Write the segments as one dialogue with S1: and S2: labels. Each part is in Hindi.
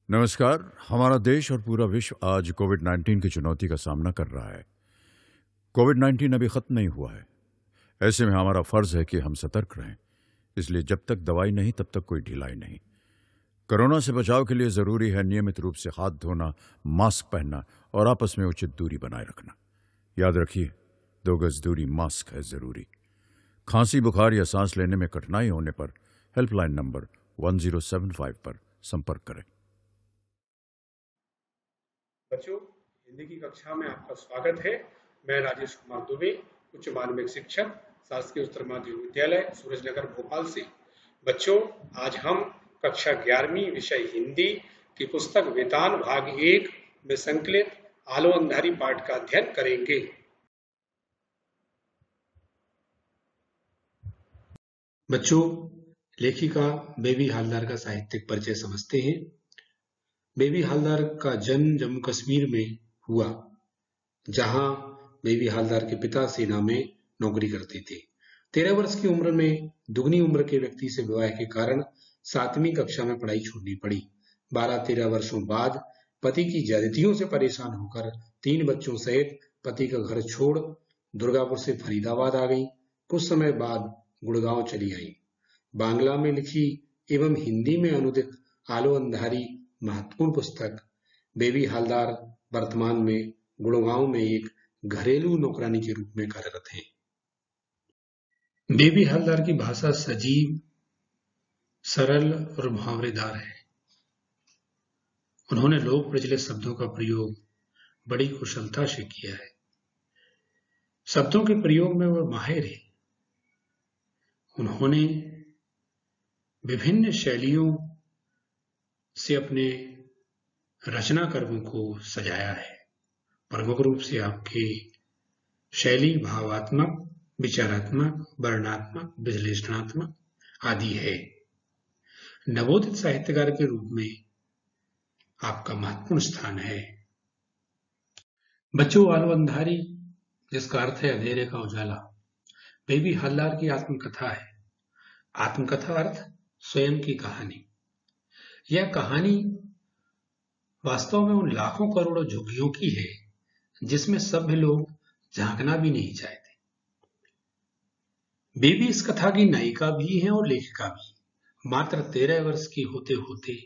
S1: नमस्कार। हमारा देश और पूरा विश्व आज कोविड-19 की चुनौती का सामना कर रहा है। कोविड-19 अभी खत्म नहीं हुआ है। ऐसे में हमारा फर्ज है कि हम सतर्क रहें। इसलिए जब तक दवाई नहीं तब तक कोई ढिलाई नहीं। कोरोना से बचाव के लिए जरूरी है नियमित रूप से हाथ धोना, मास्क पहनना और आपस में उचित दूरी बनाए रखना। याद रखिए, 2 गज दूरी, मास्क है जरूरी। खांसी, बुखार या सांस लेने में कठिनाई होने पर हेल्पलाइन नंबर 1075 पर संपर्क करें।
S2: बच्चों, हिंदी की कक्षा में आपका स्वागत है। मैं राजेश कुमार दुबे, उच्च माध्यमिक शिक्षक, शासकीय उच्चतर माध्यमिक विद्यालय सूरजनगर भोपाल से। बच्चों, आज हम कक्षा 11वीं विषय हिंदी की पुस्तक वेतान भाग 1 में संकलित आलो अंधारी पाठ का अध्ययन करेंगे। बच्चों, लेखिका बेबी हालदार का साहित्यिक परिचय समझते हैं। बेबी हालदार का जन्म जम्मू कश्मीर में हुआ, जहां बेबी हालदार के पिता सेना में नौकरी करते थे। 13 वर्ष की उम्र में दुगनी उम्र के व्यक्ति से विवाह के कारण 7वीं कक्षा में पढ़ाई छोड़नी पड़ी। 12-13 वर्षों बाद पति की ज्यादतियों से परेशान होकर 3 बच्चों सहित पति का घर छोड़ दुर्गापुर से फरीदाबाद आ गई। कुछ समय बाद गुड़गांव चली आई। बांग्ला में लिखी एवं हिंदी में अनुदित आलो अंधारी महत्वपूर्ण पुस्तक बेबी हालदार वर्तमान में गुड़गांव में एक घरेलू नौकरानी के रूप में कार्यरत हैं। बेबी हालदार की भाषा सजीव, सरल और मुहावरेदार है। उन्होंने लोक प्रचलित शब्दों का प्रयोग बड़ी कुशलता से किया है। शब्दों के प्रयोग में वह माहिर है। उन्होंने विभिन्न शैलियों से अपने रचना कर्मों को सजाया है। प्रमुख रूप से आपके शैली भावात्मक, विचारात्मक, वर्णनात्मक, विश्लेषणात्मक आदि है। नवोदित साहित्यकार के रूप में आपका महत्वपूर्ण स्थान है। बच्चों, आलो अंधारी जिसका अर्थ है अंधेरे का उजाला, बेबी हालदार की आत्मकथा है। आत्मकथा अर्थ स्वयं की कहानी। यह कहानी वास्तव में उन लाखों करोड़ों झुग्गियों की है जिसमें सभ्य लोग झांकना भी नहीं चाहते। बेबी इस कथा की नायिका भी है और लेखिका भी। मात्र 13 वर्ष की होते होते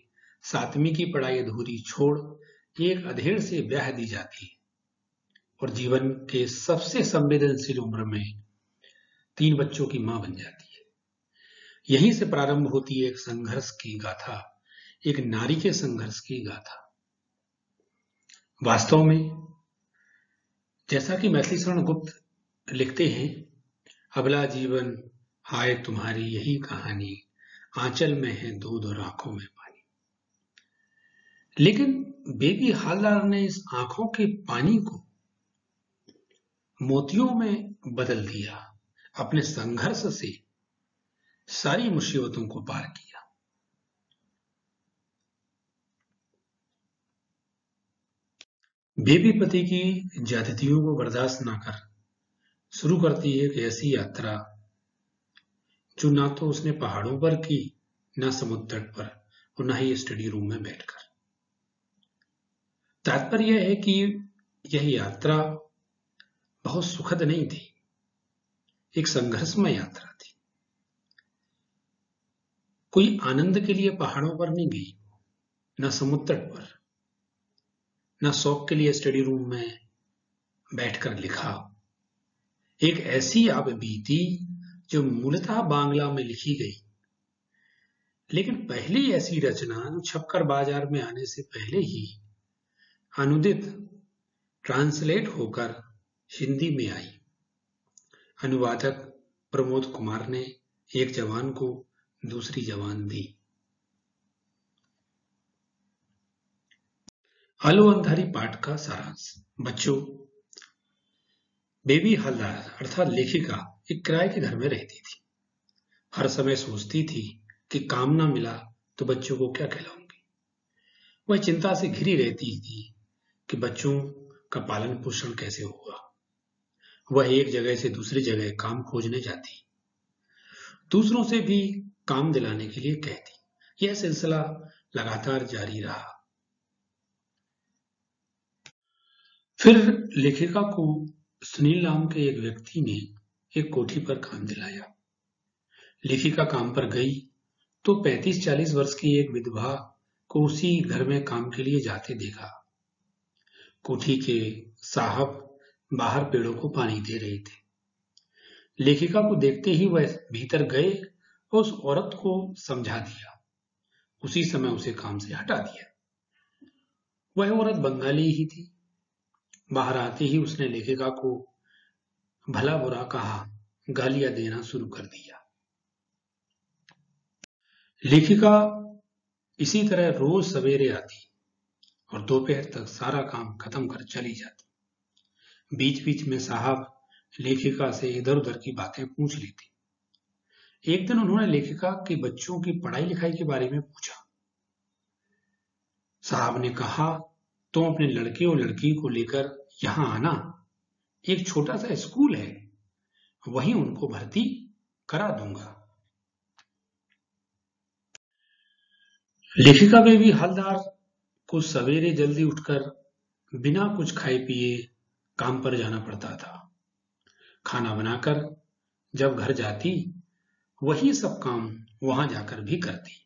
S2: 7वीं की पढ़ाई अधूरी छोड़ एक अधेड़ से ब्याह दी जाती है और जीवन के सबसे संवेदनशील उम्र में 3 बच्चों की मां बन जाती है। यहीं से प्रारंभ होती है एक संघर्ष की गाथा, एक नारी के संघर्ष की गाथा। वास्तव में जैसा कि मैथिली शरण गुप्त लिखते हैं, अबला जीवन हाय तुम्हारी यही कहानी, आंचल में है दूध और आंखों में पानी। लेकिन बेबी हालदार ने इस आंखों के पानी को मोतियों में बदल दिया। अपने संघर्ष से सारी मुसीबतों को पार किया। बेबी पति की ज्यादतियों को बर्दाश्त न कर शुरू करती है एक ऐसी यात्रा जो ना तो उसने पहाड़ों पर की, ना समुद्र तट पर और ना ही स्टडी रूम में बैठकर। तात्पर्य यह है कि यह यात्रा बहुत सुखद नहीं थी, एक संघर्षमय यात्रा थी। कोई आनंद के लिए पहाड़ों पर नहीं गई, ना समुद्र तट पर, ना शौक के लिए स्टडी रूम में बैठकर लिखा। एक ऐसी आप बीती जो मूलतः बांग्ला में लिखी गई, लेकिन पहली ऐसी रचना जो छपकर बाजार में आने से पहले ही अनुदित ट्रांसलेट होकर हिंदी में आई। अनुवादक प्रमोद कुमार ने एक जवान को दूसरी जवान दी। आलो अंधारी पाठ का सारांश। बच्चों, बेबी हालदार अर्थात लेखिका एक किराए के घर में रहती थी। हर समय सोचती थी कि काम ना मिला तो बच्चों को क्या खिलाऊंगी। वह चिंता से घिरी रहती थी कि बच्चों का पालन पोषण कैसे होगा। वह एक जगह से दूसरी जगह काम खोजने जाती, दूसरों से भी काम दिलाने के लिए कहती। यह सिलसिला लगातार जारी रहा। फिर लेखिका को सुनील नाम के एक व्यक्ति ने एक कोठी पर काम दिलाया। लेखिका काम पर गई तो 35-40 वर्ष की एक विधवा को उसी घर में काम के लिए जाते देखा। कोठी के साहब बाहर पेड़ों को पानी दे रहे थे। लेखिका को देखते ही वह भीतर गए और उस औरत को समझा दिया। उसी समय उसे काम से हटा दिया। वह औरत बंगाली ही थी। बाहर आते ही उसने लेखिका को भला बुरा कहा, गालियां देना शुरू कर दिया। लेखिका इसी तरह रोज सवेरे आती और दोपहर तक सारा काम खत्म कर चली जाती। बीच बीच में साहब लेखिका से इधर उधर की बातें पूछ लेती। एक दिन उन्होंने लेखिका के बच्चों की पढ़ाई लिखाई के बारे में पूछा। साहब ने कहा, तुम अपने लड़के और लड़की को लेकर यहां आना, एक छोटा सा स्कूल है, वहीं उनको भर्ती करा दूंगा। लेखिका बेबी हलदार को सवेरे जल्दी उठकर बिना कुछ खाए पिए काम पर जाना पड़ता था। खाना बनाकर जब घर जाती, वही सब काम वहां जाकर भी करती।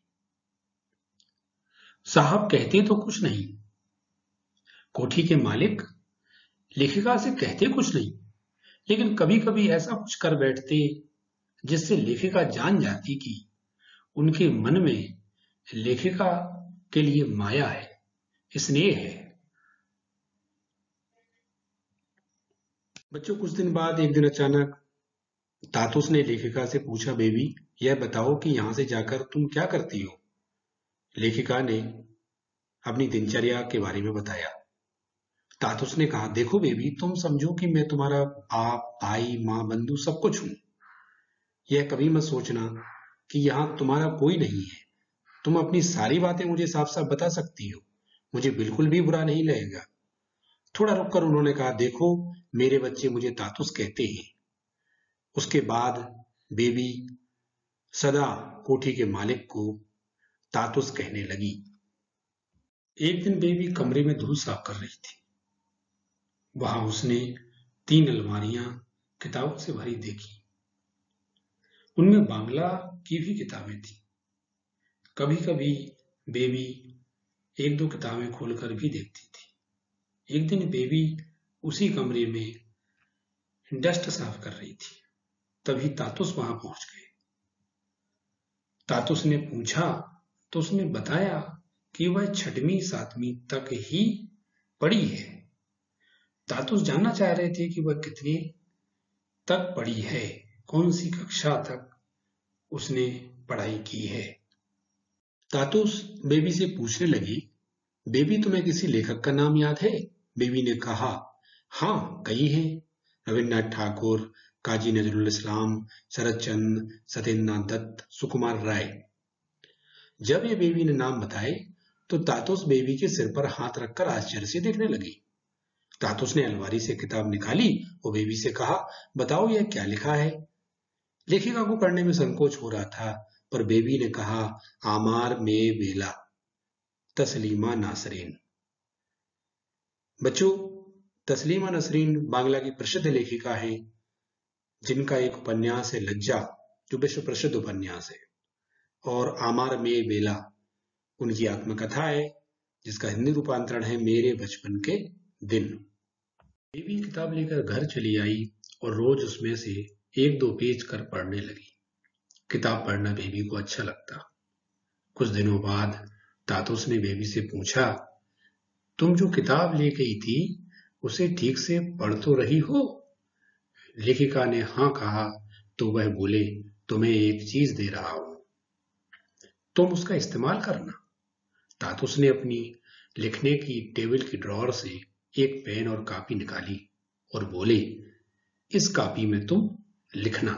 S2: साहब कहते तो कुछ नहीं, कोठी के मालिक लेखिका से कहते कुछ नहीं, लेकिन कभी कभी ऐसा कुछ कर बैठते जिससे लेखिका जान जाती कि उनके मन में लेखिका के लिए माया है, स्नेह है। बच्चों, कुछ दिन बाद एक दिन अचानक तातुस ने लेखिका से पूछा, बेबी यह बताओ कि यहां से जाकर तुम क्या करती हो? लेखिका ने अपनी दिनचर्या के बारे में बताया। तातुस ने कहा, देखो बेबी, तुम समझो कि मैं तुम्हारा बाप, भाई, माँ, बंधु सब कुछ हूं। यह कभी मत सोचना कि यहां तुम्हारा कोई नहीं है। तुम अपनी सारी बातें मुझे साफ साफ बता सकती हो, मुझे बिल्कुल भी बुरा नहीं लगेगा। थोड़ा रुककर उन्होंने कहा, देखो मेरे बच्चे मुझे तातुस कहते हैं। उसके बाद बेबी सदा कोठी के मालिक को तातुस कहने लगी। एक दिन बेबी कमरे में धूल साफ कर रही थी। वहां उसने 3 अलमारियां किताबों से भरी देखी। उनमें बांग्ला की भी किताबें थी। कभी कभी बेबी 1-2 किताबें खोलकर भी देखती थी। एक दिन बेबी उसी कमरे में डस्ट साफ कर रही थी। तभी तातुस वहां पहुंच गए। तातुस ने पूछा तो उसने बताया कि वह 6वीं 7वीं तक ही पढ़ी है। तातुस जानना चाह रहे थे कि वह कितनी तक पढ़ी है, कौन सी कक्षा तक उसने पढ़ाई की है। तातुस बेबी से पूछने लगी, बेबी तुम्हें किसी लेखक का नाम याद है? बेबी ने कहा, हाँ कई हैं, रविन्द्रनाथ ठाकुर, काजी नजरुल इस्लाम, शरद चंद्र, सत्येंद्रनाथ दत्त, सुकुमार राय। जब ये बेबी ने नाम बताए तो तातुस बेबी के सिर पर हाथ रखकर आश्चर्य से देखने लगी। तातुस ने अलमारी से किताब निकाली और बेबी से कहा, बताओ यह क्या लिखा है? लेखिका को पढ़ने में संकोच हो रहा था, पर बेबी ने कहा, आमार में बेला, तस्लीमा नासरीन। बच्चों, तस्लीमा नसरीन बांग्ला की प्रसिद्ध लेखिका है, जिनका एक उपन्यास है लज्जा, जो विश्व प्रसिद्ध उपन्यास है, और आमार में बेला उनकी आत्मकथा है, जिसका हिंदी रूपांतरण है मेरे बचपन के दिन। बेबी किताब लेकर घर चली आई और रोज उसमें से 1-2 पेज कर पढ़ने लगी। किताब पढ़ना बेबी को अच्छा लगता। कुछ दिनों बाद तातुस ने बेबी से पूछा, तुम जो किताब ले गई थी उसे ठीक से पढ़ तो रही हो? लेखिका ने हाँ कहा तो वह बोले, तुम्हें एक चीज दे रहा हूं, तुम उसका इस्तेमाल करना। तातुस ने अपनी लिखने की टेबल की ड्रॉअर से एक पेन और कॉपी निकाली और बोले, इस कॉपी में तुम लिखना।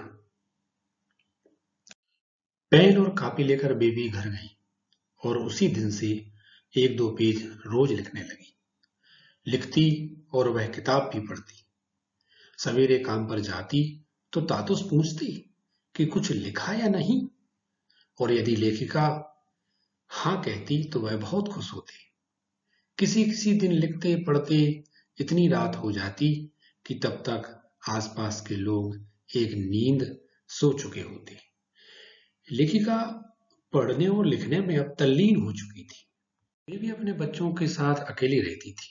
S2: पेन और कॉपी लेकर बेबी घर गई और उसी दिन से 1-2 पेज रोज लिखने लगी। लिखती और वह किताब भी पढ़ती। सवेरे काम पर जाती तो तातुस पूछती कि कुछ लिखा या नहीं, और यदि लेखिका हाँ कहती तो वह बहुत खुश होती। किसी किसी दिन लिखते पढ़ते इतनी रात हो जाती कि तब तक आसपास के लोग एक नींद सो चुके होते। लेखिका पढ़ने और लिखने में अब तल्लीन हो चुकी थी। वे भी अपने बच्चों के साथ अकेली रहती थी,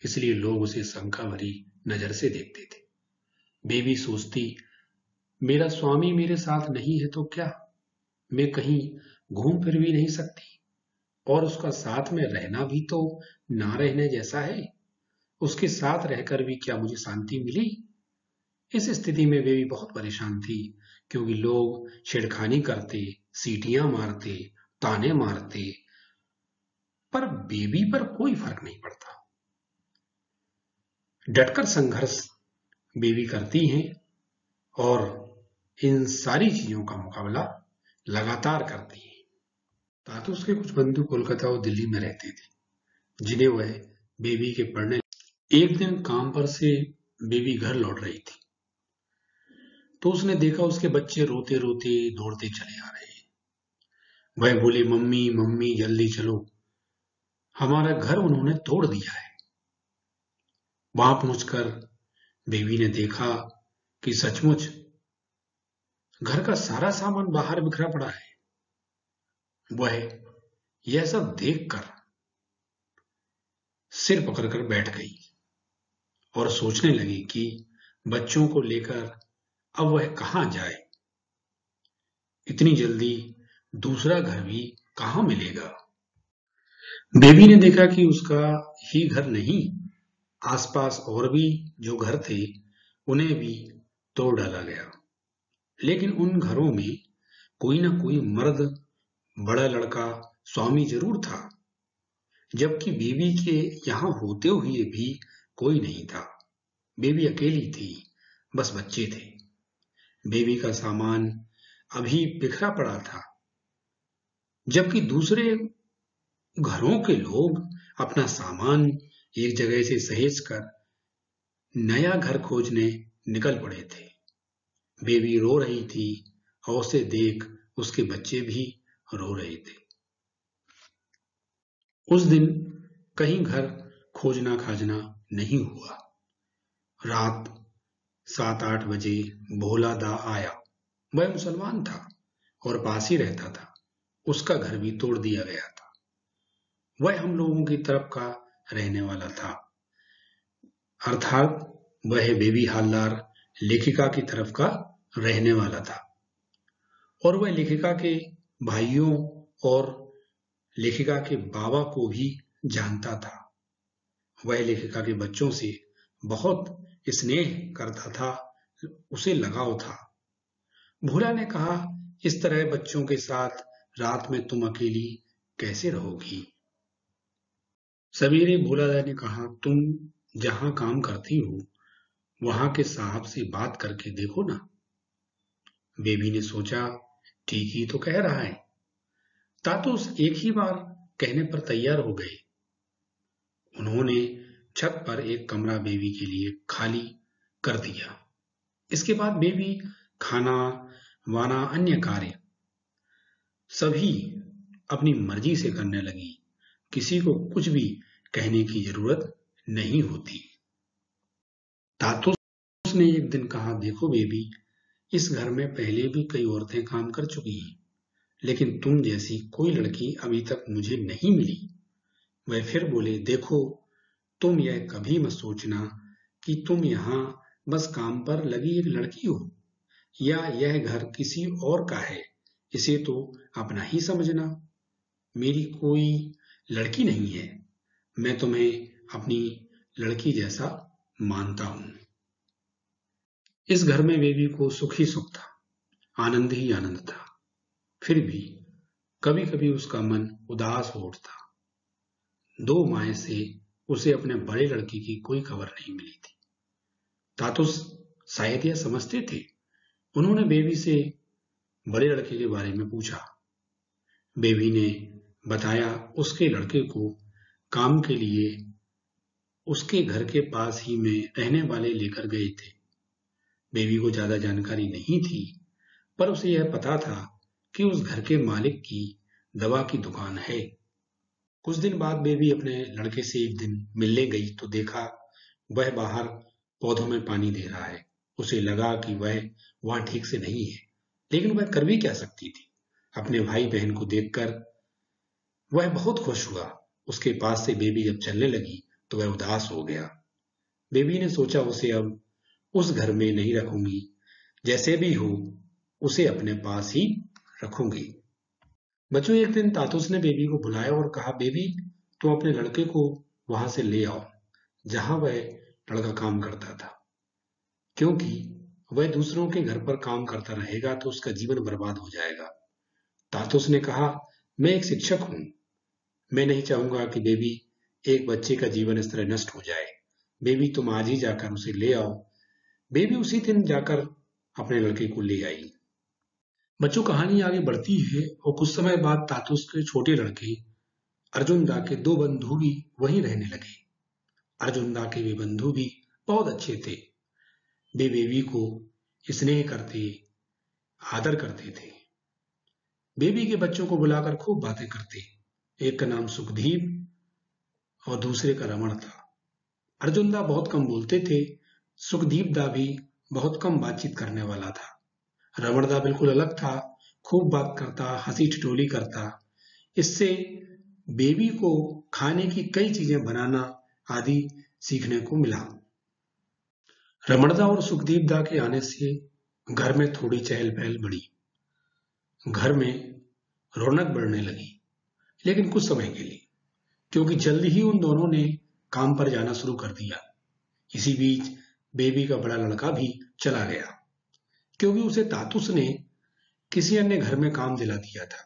S2: इसलिए लोग उसे शंका भरी नजर से देखते थे। बेबी सोचती, मेरा स्वामी मेरे साथ नहीं है तो क्या, मैं कहीं घूम फिर भी नहीं सकती, और उसका साथ में रहना भी तो ना रहने जैसा है। उसके साथ रहकर भी क्या मुझे शांति मिली? इस स्थिति में बेबी बहुत परेशान थी, क्योंकि लोग छेड़खानी करते, सीटियां मारते, ताने मारते, पर बेबी पर कोई फर्क नहीं पड़ता। डटकर संघर्ष बेबी करती हैं और इन सारी चीजों का मुकाबला लगातार करती हैं। तातुस के कुछ बंधु कोलकाता और दिल्ली में रहते थे, जिन्हें वह बेबी के पढ़ने। एक दिन काम पर से बेबी घर लौट रही थी, तो उसने देखा उसके बच्चे रोते रोते दौड़ते चले आ रहे हैं। वह बोली, मम्मी मम्मी जल्दी चलो, हमारा घर उन्होंने तोड़ दिया है। वहां पहुंचकर बेबी ने देखा कि सचमुच घर का सारा सामान बाहर बिखरा पड़ा है। वह यह सब देखकर सिर पकड़कर बैठ गई और सोचने लगी कि बच्चों को लेकर अब वह कहां जाए। इतनी जल्दी दूसरा घर भी कहां मिलेगा। बेबी ने देखा कि उसका ही घर नहीं, आसपास और भी जो घर थे उन्हें भी तोड़ डाला गया। लेकिन उन घरों में कोई ना कोई मर्द, बड़ा लड़का, स्वामी जरूर था, जबकि बेबी के यहां होते हुए भी कोई नहीं था। बेबी अकेली थी, बस बच्चे थे। बेबी का सामान अभी बिखरा पड़ा था, जबकि दूसरे घरों के लोग अपना सामान एक जगह से सहेज कर नया घर खोजने निकल पड़े थे। बेबी रो रही थी और उसे देख उसके बच्चे भी रो रहे थे। उस दिन कहीं घर खोजना खाजना नहीं हुआ। रात 7-8 बजे भोला दा आया। वह मुसलमान था और पास ही रहता था। उसका घर भी तोड़ दिया गया था। वह हम लोगों की तरफ का रहने वाला था, अर्थात वह बेबी हालदार लेखिका की तरफ का रहने वाला था, और वह लेखिका के भाइयों और लेखिका के बाबा को भी जानता था। वह लेखिका के बच्चों से बहुत स्नेह करता था, उसे लगाव था। भोला ने कहा, इस तरह बच्चों के साथ रात में तुम अकेली कैसे रहोगी? सवेरे भोलादा ने कहा, तुम जहां काम करती हो वहां के साहब से बात करके देखो ना। बेबी ने सोचा, ठीक ही तो कह रहा है। तातुस एक ही बार कहने पर तैयार हो गए। उन्होंने छत पर एक कमरा बेबी के लिए खाली कर दिया। इसके बाद बेबी खाना वाना अन्य कार्य सभी अपनी मर्जी से करने लगी। किसी को कुछ भी कहने की जरूरत नहीं होती। तातुस ने एक दिन कहा, देखो बेबी, इस घर में पहले भी कई औरतें काम कर चुकी हैं, लेकिन तुम जैसी कोई लड़की अभी तक मुझे नहीं मिली। वह फिर बोले, देखो, तुम यह कभी मत सोचना कि तुम यहाँ बस काम पर लगी एक लड़की हो, या यह घर किसी और का है। इसे तो अपना ही समझना। मेरी कोई लड़की नहीं है। मैं तुम्हें अपनी लड़की जैसा मानता हूं। इस घर में बेबी को सुख ही सुख था, आनंद ही आनंद था। फिर भी कभी कभी उसका मन उदास हो उठता। 2 माह से उसे अपने बड़े लड़के की कोई खबर नहीं मिली थी। तातुस शायद यह समझते थे। उन्होंने बेबी से बड़े लड़के के बारे में पूछा। बेबी ने बताया, उसके लड़के को काम के लिए उसके घर के पास ही में रहने वाले लेकर गए थे। बेबी को ज्यादा जानकारी नहीं थी, पर उसे यह पता था कि उस घर के मालिक की दवा की दुकान है। कुछ दिन बाद बेबी अपने लड़के से एक दिन मिलने गई तो देखा वह बाहर पौधों में पानी दे रहा है। उसे लगा कि वह वहां ठीक से नहीं है, लेकिन वह कर भी क्या सकती थी। अपने भाई बहन को देखकर वह बहुत खुश हुआ। उसके पास से बेबी जब चलने लगी तो वह उदास हो गया। बेबी ने सोचा उसे अब उस घर में नहीं रखूंगी, जैसे भी हो उसे अपने पास ही रखूंगी। बच्चों, एक दिन तातुस ने बेबी को बुलाया और कहा, बेबी तुम अपने लड़के को वहां से ले आओ जहां वह लड़का काम करता था, क्योंकि वह दूसरों के घर पर काम करता रहेगा तो उसका जीवन बर्बाद हो जाएगा। तातुस ने कहा, मैं एक शिक्षक हूं, मैं नहीं चाहूंगा कि बेबी एक बच्चे का जीवन इस तरह नष्ट हो जाए। बेबी तुम आज ही जाकर उसे ले आओ। बेबी उसी दिन जाकर अपने लड़के को ले आई। बच्चों, कहानी आगे बढ़ती है और कुछ समय बाद तातुस के छोटे लड़के अर्जुन दा के दो बंधु भी वहीं रहने लगे। अर्जुन दा के वे बंधु भी बहुत अच्छे थे। वे बेबी को स्नेह करते, आदर करते थे। बेबी के बच्चों को बुलाकर खूब बातें करते। एक का नाम सुखदीप और दूसरे का रमण था। अर्जुन दा बहुत कम बोलते थे। सुखदीप दा भी बहुत कम बातचीत करने वाला था। रमण दा बिल्कुल अलग था, खूब बात करता, हंसी ठिठोली करता। इससे बेबी को खाने की कई चीजें बनाना आदि सीखने को मिला। रमणदा और सुखदीप दा के आने से घर में थोड़ी चहल पहल बढ़ी। घर में रौनक बढ़ने लगी, लेकिन कुछ समय के लिए, क्योंकि जल्दी ही उन दोनों ने काम पर जाना शुरू कर दिया। इसी बीच बेबी का बड़ा लड़का भी चला गया, क्योंकि उसे तातुस ने किसी अन्य घर में काम दिला दिया था,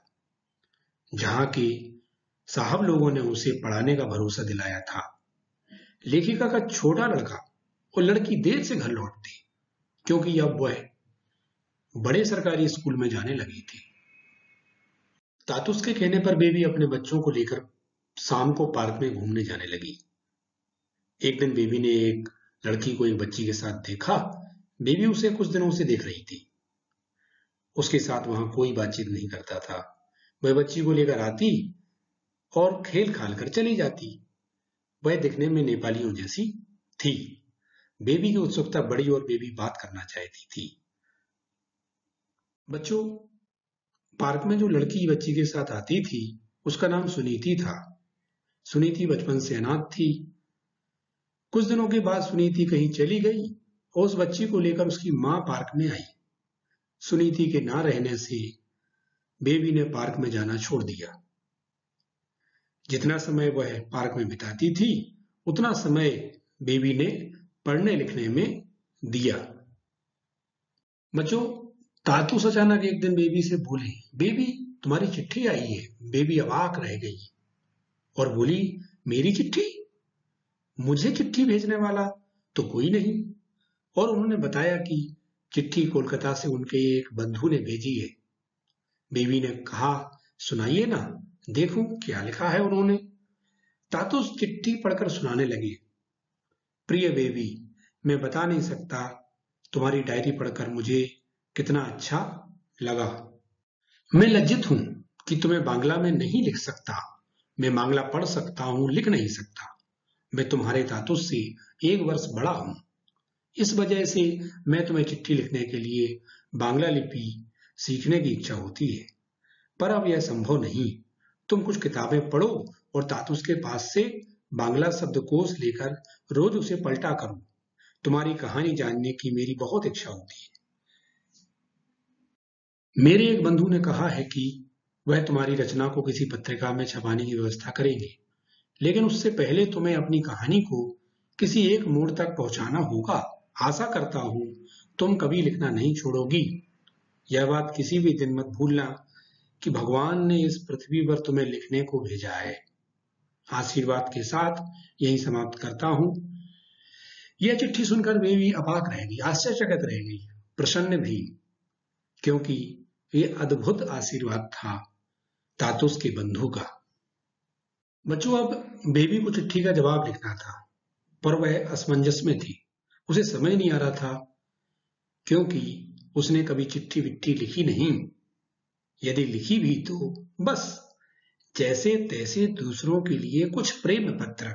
S2: जहां के साहब लोगों ने उसे पढ़ाने का भरोसा दिलाया था। लेखिका का छोटा लड़का और लड़की देर से घर लौटते, क्योंकि अब वह बड़े सरकारी स्कूल में जाने लगी थी। तातुस के कहने पर बेबी अपने बच्चों को लेकर शाम को पार्क में घूमने जाने लगी। एक दिन बेबी ने एक लड़की को एक बच्ची के साथ देखा। बेबी उसे कुछ दिनों से देख रही थी। उसके साथ वहां कोई बातचीत नहीं करता था। वह बच्ची को लेकर आती और खेल खाल कर चली जाती। वह दिखने में नेपालियों जैसी थी। बेबी की उत्सुकता बढ़ी और बेबी बात करना चाहती थी। बच्चों, पार्क में जो लड़की बच्ची के साथ आती थी उसका नाम सुनीति था। सुनीति बचपन से अनाथ थी। कुछ दिनों के बाद सुनीति कहीं चली गई और उस बच्ची को लेकर उसकी मां पार्क में आई। सुनीति के ना रहने से बेबी ने पार्क में जाना छोड़ दिया। जितना समय वह पार्क में बिताती थी उतना समय बेबी ने पढ़ने लिखने में दिया। बच्चों, तातुस अचानक एक दिन बेबी से बोले, बेबी तुम्हारी चिट्ठी आई है। बेबी अवाक रह गई और बोली, मेरी चिट्ठी? मुझे चिट्ठी भेजने वाला तो कोई नहीं। और उन्होंने बताया कि चिट्ठी कोलकाता से उनके एक बंधु ने भेजी है। बेबी ने कहा, सुनाइए ना, देखूं क्या लिखा है उन्होंने। तातुस चिट्ठी पढ़कर सुनाने लगे। प्रिय बेबी, मैं बता नहीं सकता तुम्हारी डायरी पढ़कर मुझे कितना अच्छा लगा। मैं लज्जित हूं कि तुम्हें बांग्ला में नहीं लिख सकता। मैं बांग्ला पढ़ सकता हूं, लिख नहीं सकता। मैं तुम्हारे तातुस से 1 वर्ष बड़ा हूं। इस वजह से मैं तुम्हें चिट्ठी लिखने के लिए बांग्ला लिपि सीखने की इच्छा होती है, पर अब यह संभव नहीं। तुम कुछ किताबें पढ़ो और तातुस के पास से बांग्ला शब्दकोश लेकर रोज उसे पलटा करो। तुम्हारी कहानी जानने की मेरी बहुत इच्छा होती है। मेरे एक बंधु ने कहा है कि वह तुम्हारी रचना को किसी पत्रिका में छपाने की व्यवस्था करेंगे, लेकिन उससे पहले तुम्हें अपनी कहानी को किसी एक मोड़ तक पहुंचाना होगा। आशा करता हूं तुम कभी लिखना नहीं छोड़ोगी। यह बात किसी भी दिन मत भूलना कि भगवान ने इस पृथ्वी पर तुम्हें लिखने को भेजा है। आशीर्वाद के साथ यही समाप्त करता हूं। यह चिट्ठी सुनकर बेबी अबाक रह गई, आश्चर्यचकित रह गई, प्रसन्न भी, क्योंकि यह अद्भुत आशीर्वाद था तातुस के बंधु का। बच्चों, अब बेबी को चिट्ठी का जवाब लिखना था, पर वह असमंजस में थी। उसे समझ नहीं आ रहा था, क्योंकि उसने कभी चिट्ठी विट्ठी लिखी नहीं। यदि लिखी भी तो बस जैसे तैसे दूसरों के लिए कुछ प्रेम पत्र।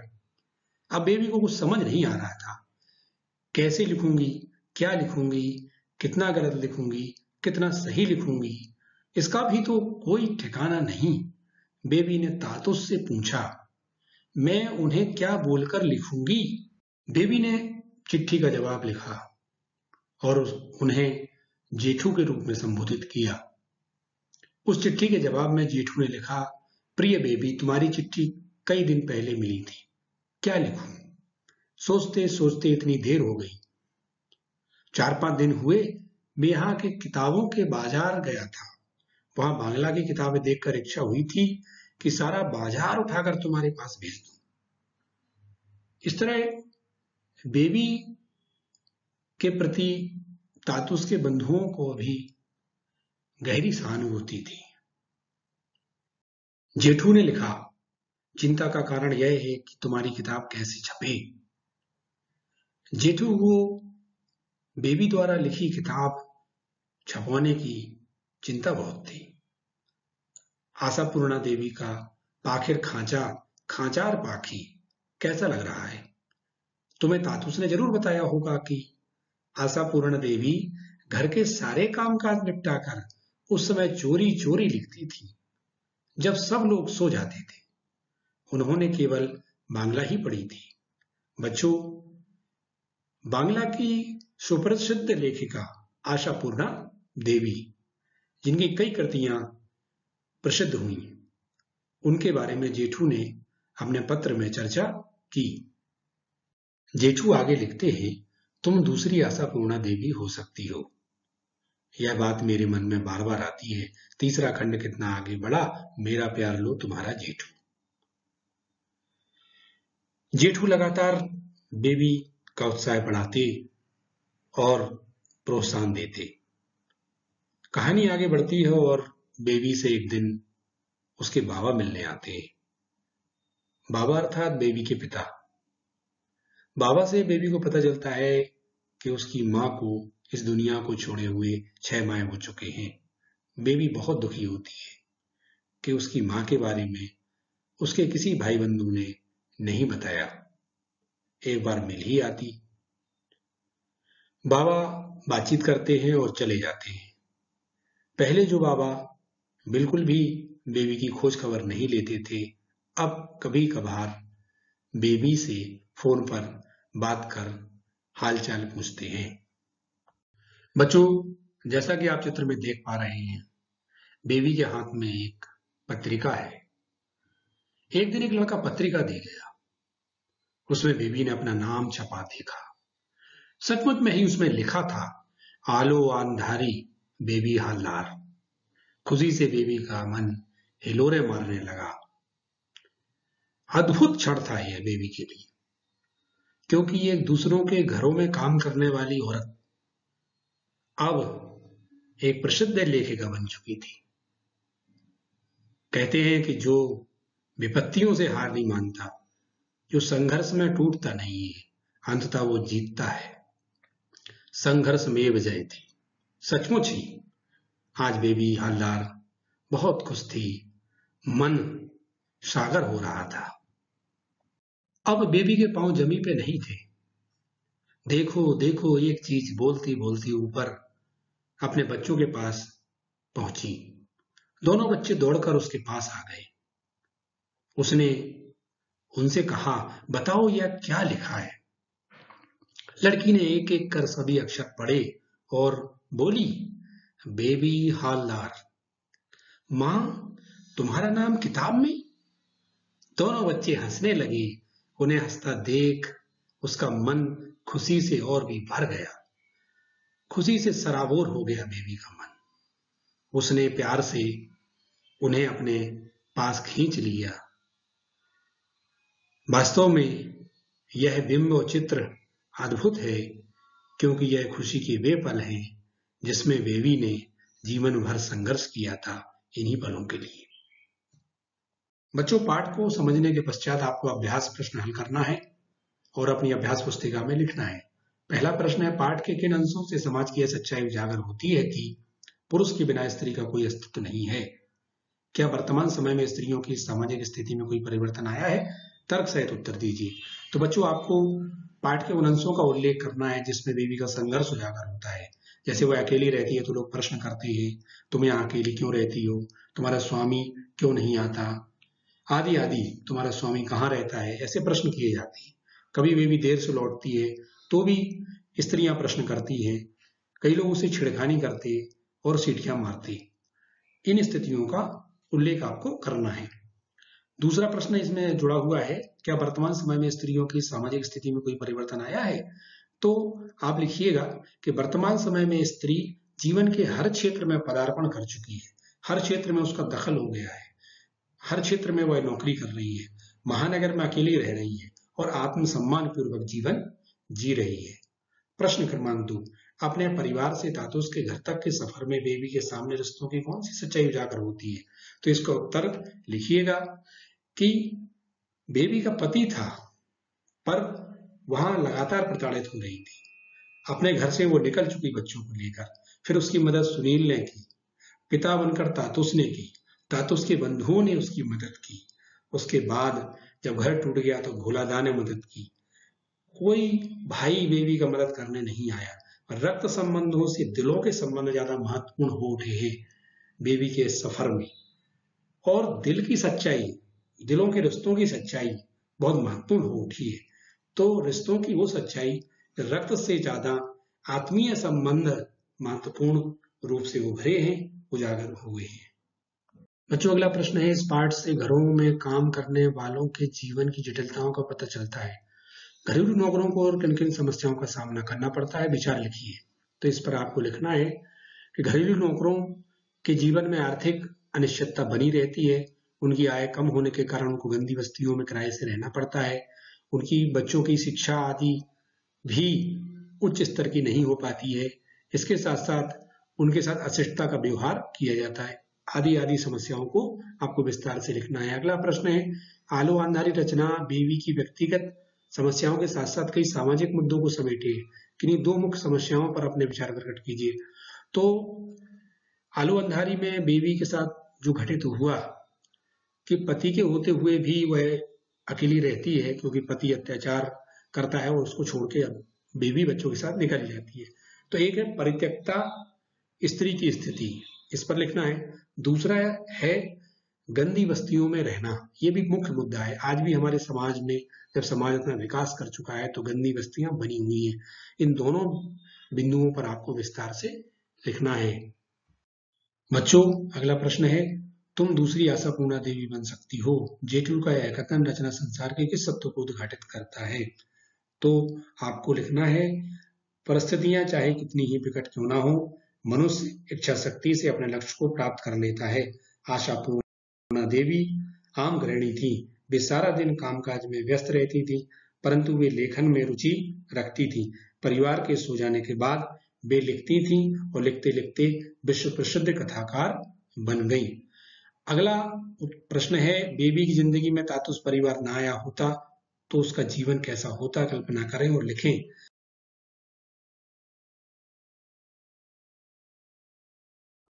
S2: अब बेबी को कुछ समझ नहीं आ रहा था। कैसे लिखूंगी, क्या लिखूंगी, कितना गलत लिखूंगी, कितना सही लिखूंगी, इसका भी तो कोई ठिकाना नहीं। बेबी ने तातुस से पूछा, मैं उन्हें क्या बोलकर लिखूंगी? बेबी ने चिट्ठी का जवाब लिखा और उन्हें जेठू के रूप में संबोधित किया। उस चिट्ठी के जवाब में जेठू ने लिखा, प्रिय बेबी, तुम्हारी चिट्ठी कई दिन पहले मिली थी, क्या लिखूं? सोचते सोचते इतनी देर हो गई। 4-5 दिन हुए मैं यहाँ के किताबों के बाजार गया था। वहां बांग्ला की किताबें देखकर इच्छा हुई थी कि सारा बाजार उठाकर तुम्हारे पास भेज दूं। इस तरह बेबी के प्रति तातुस के बंधुओं को अभी गहरी सहानुभूति थी। जेठू ने लिखा, चिंता का कारण यह है कि तुम्हारी किताब कैसे छपे। जेठू को बेबी द्वारा लिखी किताब छपवाने की चिंता बहुत थी। आशापूर्णा देवी का पाखिर खांचा खांचार पाखी कैसा लग रहा है? तुम्हें तातुस ने जरूर बताया होगा कि आशापूर्णा देवी घर के सारे कामकाज निपटाकर उस समय चोरी चोरी लिखती थी, जब सब लोग सो जाते थे। उन्होंने केवल बांग्ला ही पढ़ी थी। बच्चों, बांग्ला की सुप्रसिद्ध लेखिका आशापूर्णा देवी, जिनकी कई कृतियां प्रसिद्ध हुई, उनके बारे में जेठू ने अपने पत्र में चर्चा की। जेठू आगे लिखते हैं, तुम दूसरी आशापूर्णा देवी हो सकती हो। यह बात मेरे मन में बार बार आती है। तीसरा खंड कितना आगे बढ़ा, मेरा प्यार लो तुम्हारा जेठू। जेठू लगातार बेबी का उत्साह बढ़ाते और प्रोत्साहन देते। कहानी आगे बढ़ती है और बेबी से एक दिन उसके बाबा मिलने आते हैं। बाबा अर्थात बेबी के पिता। बाबा से बेबी को पता चलता है कि उसकी मां को इस दुनिया को छोड़े हुए 6 माह हो चुके हैं। बेबी बहुत दुखी होती है कि उसकी मां के बारे में उसके किसी भाई बंधु ने नहीं बताया। एक बार मिल ही आती। बाबा बातचीत करते हैं और चले जाते हैं। पहले जो बाबा बिल्कुल भी बेबी की खोज खबर नहीं लेते थे, अब कभी कभार बेबी से फोन पर बात कर हालचाल पूछते हैं। बच्चों, जैसा कि आप चित्र में देख पा रहे हैं, बेबी के हाथ में एक पत्रिका है। एक दिन एक लड़का पत्रिका दे गया। उसमें बेबी ने अपना नाम छपा देखा। सचमुच में ही उसमें लिखा था, आलो आंधारी बेबी हालदार। खुशी से बेबी का मन हिलोरे मारने लगा। अद्भुत क्षण था यह बेबी के लिए, क्योंकि ये दूसरों के घरों में काम करने वाली औरत अब एक प्रसिद्ध लेखिका बन चुकी थी। कहते हैं कि जो विपत्तियों से हार नहीं मानता, जो संघर्ष में टूटता नहीं है, अंततः वो जीतता है। संघर्ष में विजय थी। सचमुच ही आज बेबी हालदार बहुत खुश थी। मन सागर हो रहा था। अब बेबी के पांव जमीन पे नहीं थे। देखो देखो, एक चीज बोलती बोलती ऊपर अपने बच्चों के पास पहुंची। दोनों बच्चे दौड़कर उसके पास आ गए। उसने उनसे कहा, बताओ यह क्या लिखा है? लड़की ने एक एक कर सभी अक्षर पढ़े और बोली, बेबी हालदार। मां, तुम्हारा नाम किताब में? दोनों बच्चे हंसने लगे। उन्हें हंसता देख उसका मन खुशी से और भी भर गया। खुशी से सराबोर हो गया बेबी का मन। उसने प्यार से उन्हें अपने पास खींच लिया। वास्तव में यह बिंब और चित्र अद्भुत है, क्योंकि यह खुशी के वे पल हैं जिसमें बेबी ने जीवन भर संघर्ष किया था इन्हीं पलों के लिए। बच्चों, पाठ को समझने के पश्चात आपको अभ्यास प्रश्न हल करना है और अपनी अभ्यास पुस्तिका में लिखना है। पहला प्रश्न है, पाठ के किन अंशों से समाज की यह सच्चाई उजागर होती है कि पुरुष के बिना स्त्री का कोई अस्तित्व नहीं है? क्या वर्तमान समय में स्त्रियों की सामाजिक स्थिति में कोई परिवर्तन आया है? तर्क सहित उत्तर दीजिए। तो बच्चों, आपको पाठ के उन अंशों का उल्लेख करना है जिसमें बेबी का संघर्ष उजागर होता है। जैसे वो अकेली रहती है तो लोग प्रश्न करते हैं, तुम यहाँ अकेली क्यों रहती हो, तुम्हारा स्वामी क्यों नहीं आता, आदि आदि, तुम्हारा स्वामी कहाँ रहता है, ऐसे प्रश्न किए जाते हैं। कभी बेबी देर से लौटती है तो भी स्त्रियां प्रश्न करती हैं, कई लोग उसे छिड़खानी करते और सीटियां मारते। इन स्थितियों का उल्लेख आपको करना है। दूसरा प्रश्न इसमें जुड़ा हुआ है, क्या वर्तमान समय में स्त्रियों की सामाजिक स्थिति में कोई परिवर्तन आया है? तो आप लिखिएगा कि वर्तमान समय में स्त्री जीवन के हर क्षेत्र में पदार्पण कर चुकी है, हर क्षेत्र में उसका दखल हो गया है, हर क्षेत्र में वह नौकरी कर रही है, महानगर में अकेली रह रही है और आत्मसम्मान पूर्वक जीवन जी रही है। प्रश्न क्रमांक 2, अपने परिवार से तातुस के घर तक के सफर में बेबी के सामने रिश्तों की कौन सी सच्चाई उजागर होती है? तो इसका उत्तर लिखिएगा कि बेबी का पति था पर वहां लगातार प्रताड़ित हो रही थी। अपने घर से वो निकल चुकी बच्चों को लेकर, फिर उसकी मदद सुनील ने की, पिता बनकर तातुस ने की, तातुस के बंधुओं ने उसकी मदद की, उसके बाद जब घर टूट गया तो भोलादा ने मदद की। कोई भाई बेबी का मदद करने नहीं आया। रक्त संबंधों से दिलों के संबंध ज्यादा महत्वपूर्ण हो उठे हैं बेबी के सफर में, और दिल की सच्चाई, दिलों के रिश्तों की सच्चाई बहुत महत्वपूर्ण हो उठी है। तो रिश्तों की वो सच्चाई, रक्त से ज्यादा आत्मीय संबंध महत्वपूर्ण रूप से उभरे हैं, उजागर हुए हैं। बच्चों, अगला प्रश्न है, इस पाठ से घरों में काम करने वालों के जीवन की जटिलताओं का पता चलता है। घरेलू नौकरों को और किन किन समस्याओं का सामना करना पड़ता है, विचार लिखिए। तो इस पर आपको लिखना है कि घरेलू नौकरों के जीवन में आर्थिक अनिश्चितता बनी रहती है, उनकी आय कम होने के कारण उनको गंदी बस्तियों में किराए से रहना पड़ता है, उनकी बच्चों की शिक्षा आदि भी उच्च स्तर की नहीं हो पाती है, इसके साथ साथ उनके साथ अशिष्टता का व्यवहार किया जाता है, आदि आदि समस्याओं को आपको विस्तार से लिखना है। अगला प्रश्न है, आलो आंधारी रचना बेबी की व्यक्तिगत समस्याओं के साथ साथ कई सामाजिक मुद्दों को समेटे, किन्हीं दो मुख्य समस्याओं पर अपने विचार प्रकट कीजिए। तो आलो अंधारी में बेबी के साथ जो घटित हुआ कि पति के होते हुए भी वह अकेली रहती है क्योंकि पति अत्याचार करता है और उसको छोड़ के बेबी बच्चों के साथ निकल जाती है। तो एक है परित्यक्ता स्त्री की स्थिति, इस पर लिखना है। दूसरा है गंदी बस्तियों में रहना, ये भी मुख्य मुद्दा है। आज भी हमारे समाज में जब समाज अपना विकास कर चुका है तो गंदी बस्तियां बनी हुई हैं। इन दोनों बिंदुओं पर आपको विस्तार से लिखना है। बच्चों, अगला प्रश्न है, तुम दूसरी आशापूर्णा देवी बन सकती हो। जेटलू का यह कथन रचना संसार के किस सत्य को उद्घाटित करता है? तो आपको लिखना है, परिस्थितियां चाहे कितनी ही विकट क्यों ना हो, मनुष्य इच्छा शक्ति से अपने लक्ष्य को प्राप्त कर लेता है। आशापूर्णा देवी आम गृहिणी थी, वे सारा दिन कामकाज में व्यस्त रहती थी, परंतु वे लेखन में रुचि रखती थी। परिवार के सो जाने के बाद वे लिखती थीं और लिखते लिखते विश्व प्रसिद्ध कथाकार बन गईं। अगला प्रश्न है, बेबी की जिंदगी में तातुस परिवार ना आया होता तो उसका जीवन कैसा होता, कल्पना करें और लिखें।